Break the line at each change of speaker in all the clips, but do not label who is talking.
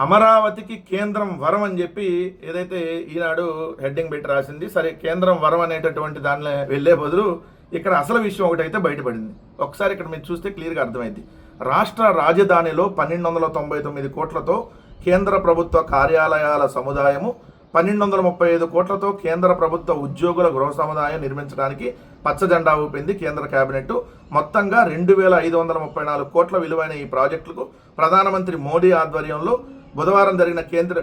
అమరావతికి కేంద్రం వరం అని చెప్పి ఏదైతే ఈనాడు హెడ్డింగ్ పెట్టి రాసింది. సరే, కేంద్రం వరం అనేటటువంటి దానిలో వెళ్లే బదులు ఇక్కడ అసలు విషయం ఒకటైతే బయటపడింది. ఒకసారి ఇక్కడ మీరు చూస్తే క్లియర్గా అర్థమైంది. రాష్ట్ర రాజధానిలో 1299 కోట్లతో కేంద్ర ప్రభుత్వ కార్యాలయాల సముదాయము, 1235 కోట్లతో కేంద్ర ప్రభుత్వ ఉద్యోగుల గృహ సముదాయం నిర్మించడానికి పచ్చజెండా ఊపింది కేంద్ర కేబినెట్. మొత్తంగా 2534 కోట్ల విలువైన ఈ ప్రాజెక్టులకు ప్రధానమంత్రి మోడీ ఆధ్వర్యంలో బుధవారం జరిగిన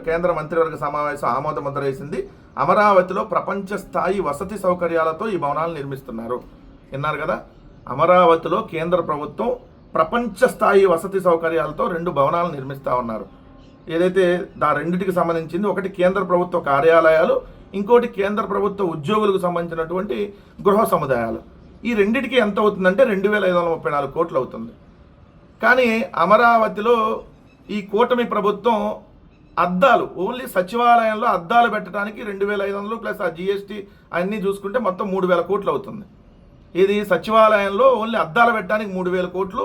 కేంద్ర మంత్రివర్గ సమావేశం ఆమోద ముద్ర వేసింది. అమరావతిలో ప్రపంచ స్థాయి వసతి సౌకర్యాలతో ఈ భవనాలు నిర్మిస్తున్నారు. విన్నారు కదా, అమరావతిలో కేంద్ర ప్రభుత్వం ప్రపంచ స్థాయి వసతి సౌకర్యాలతో 2 భవనాలు నిర్మిస్తూ ఉన్నారు. ఏదైతే రెండింటికి సంబంధించింది, ఒకటి కేంద్ర ప్రభుత్వ కార్యాలయాలు, ఇంకోటి కేంద్ర ప్రభుత్వ ఉద్యోగులకు సంబంధించినటువంటి గృహ సముదాయాలు. ఈ రెండింటికి ఎంత అవుతుందంటే 2534 కోట్లు అవుతుంది. కానీ అమరావతిలో ఈ కూటమి ప్రభుత్వం అద్దాలు, ఓన్లీ సచివాలయంలో అద్దాలు పెట్టడానికి 2500 ప్లస్ ఆ జిఎస్టీ అన్నీ చూసుకుంటే మొత్తం 3000 కోట్లు అవుతుంది. ఇది సచివాలయంలో ఓన్లీ అద్దాలు పెట్టడానికి 3000 కోట్లు.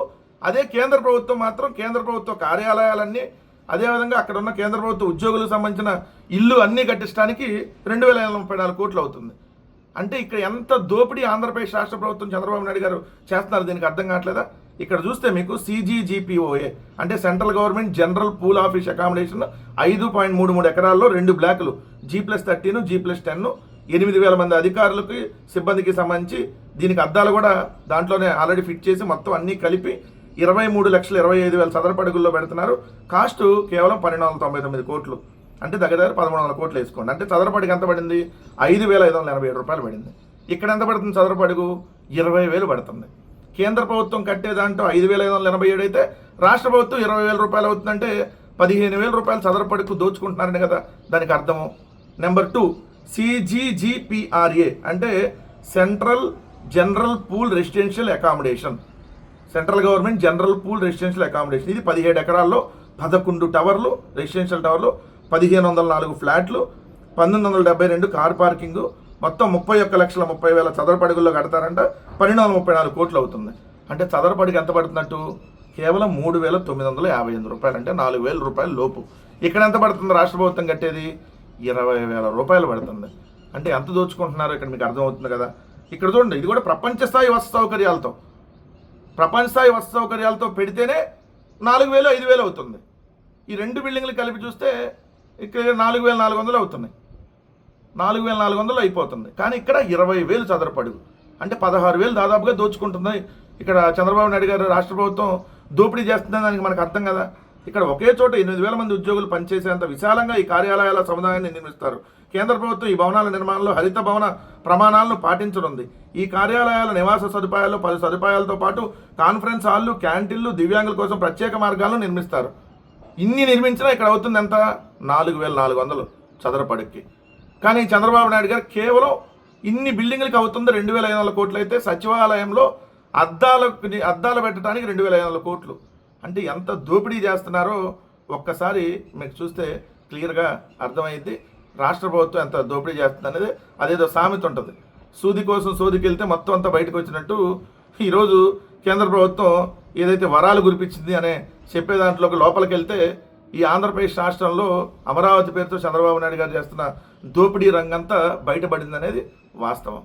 అదే కేంద్ర ప్రభుత్వం మాత్రం కేంద్ర ప్రభుత్వ కార్యాలయాలన్నీ, అదేవిధంగా అక్కడ ఉన్న కేంద్ర ప్రభుత్వ ఉద్యోగులకు సంబంధించిన ఇల్లు అన్నీ కట్టించడానికి 2534 కోట్లు అవుతుంది. అంటే ఇక్కడ ఎంత దోపిడీ ఆంధ్రప్రదేశ్ రాష్ట్ర ప్రభుత్వం చంద్రబాబు నాయుడు గారు చేస్తున్నారు, దీనికి అర్థం కావట్లేదా? ఇక్కడ చూస్తే మీకు CGGPOA అంటే central government general pool office accommodation 5.33 ఎకరాల్లో 2 బ్లాకులు G+13 G+10 8,000 మంది అధికారులకి సిబ్బందికి సంబంధించి దీనికి అద్దాలు కూడా దాంట్లోనే ఆల్రెడీ ఫిట్ చేసి మొత్తం అన్నీ కలిపి 23,25,000 చదరపు అడుగుల్లో పెడుతున్నారు. కాస్ట్ కేవలం 1299 కోట్లు, అంటే దగ్గర 1300 కోట్లు వేసుకోండి. అంటే చదరపడికి ఎంత పడింది? 5,587 రూపాయలు పడింది. ఇక్కడ ఎంత పడుతుంది చదరపు అడుగు? 20,000 పడుతుంది. కేంద్ర ప్రభుత్వం కట్టే దాంట్లో 5,587 అయితే రాష్ట్ర ప్రభుత్వం 20,000 రూపాయలు అవుతుందంటే 15,000 రూపాయలు చదరపు అడుగు దోచుకుంటున్నారని కదా దానికి అర్థము. నెంబర్ 2 CGGPRA అంటే central general pool residential accommodation, central government general pool residential accommodation. ఇది 17 ఎకరాల్లో 11 టవర్లు, రెసిడెన్షియల్ టవర్లు, 1504 ఫ్లాట్లు, 1972 కార్ పార్కింగ్, మొత్తం 31,30,000 చదరపు అడుగుల్లో కడతారంట. 1234 కోట్లు అవుతుంది. అంటే చదరపు అడుగు ఎంత పడుతున్నట్టు? కేవలం 3,958 రూపాయలు, అంటే 4,000 రూపాయల లోపు. ఇక్కడ ఎంత పడుతుంది రాష్ట్ర ప్రభుత్వం కట్టేది? 20,000 రూపాయలు పడుతుంది. అంటే ఎంత దోచుకుంటున్నారో ఇక్కడ మీకు అర్థమవుతుంది కదా. ఇక్కడ చూడండి, ఇది కూడా ప్రపంచ స్థాయి వసతి సౌకర్యాలతో, ప్రపంచ స్థాయి వసతి సౌకర్యాలతో పెడితేనే 4,000 5,000 అవుతుంది. ఈ 2 బిల్డింగ్లు కలిపి చూస్తే ఇక్కడ 4,400 అవుతున్నాయి, 4,400 అయిపోతుంది. కానీ ఇక్కడ 20,000 చదరపు అడుగు, అంటే 16,000 దాదాపుగా దోచుకుంటుంది. ఇక్కడ చంద్రబాబు నాయుడు గారు రాష్ట్ర ప్రభుత్వం దోపిడీ చేస్తుందని దానికి మనకు అర్థం కదా. ఇక్కడ ఒకే చోట 8,000 మంది ఉద్యోగులు పనిచేసేంత విశాలంగా ఈ కార్యాలయాల సముదాయాన్ని నిర్మిస్తారు. కేంద్ర ప్రభుత్వం ఈ భవనాల నిర్మాణంలో హరిత భవన ప్రమాణాలను పాటించనుంది. ఈ కార్యాలయాల నివాస సదుపాయాలు, 10 సదుపాయాలతో పాటు కాన్ఫరెన్స్ హాళ్లు, క్యాంటీన్లు, దివ్యాంగుల కోసం ప్రత్యేక మార్గాలను నిర్మిస్తారు. ఇన్ని నిర్మించినా ఇక్కడ అవుతుంది ఎంత? 4,400 చదరపు అడుగుకి. కానీ చంద్రబాబు నాయుడు గారు కేవలం ఇన్ని బిల్డింగ్లకి అవుతుంది 2,500 కోట్లు అయితే సచివాలయంలో అద్దాలు పెట్టడానికి 2,500 కోట్లు. అంటే ఎంత దోపిడీ చేస్తున్నారో ఒక్కసారి మీకు చూస్తే క్లియర్గా అర్థమైంది. రాష్ట్ర ప్రభుత్వం ఎంత దోపిడీ చేస్తుంది అనేది. అదేదో సామెత ఉంటుంది, సూది కోసం సోదికి వెళ్తే మొత్తం అంతా బయటకు వచ్చినట్టు ఈరోజు కేంద్ర ప్రభుత్వం ఏదైతే వరాలు కురిపించింది అనే చెప్పే దాంట్లోకి లోపలికి వెళ్తే ఈ ఆంధ్రప్రదేశ్ రాష్ట్రంలో అమరావతి పేరుతో చంద్రబాబు నాయుడు గారు చేస్తున్న దోపిడీ రంగంతా బయటపడింది అనేది వాస్తవం.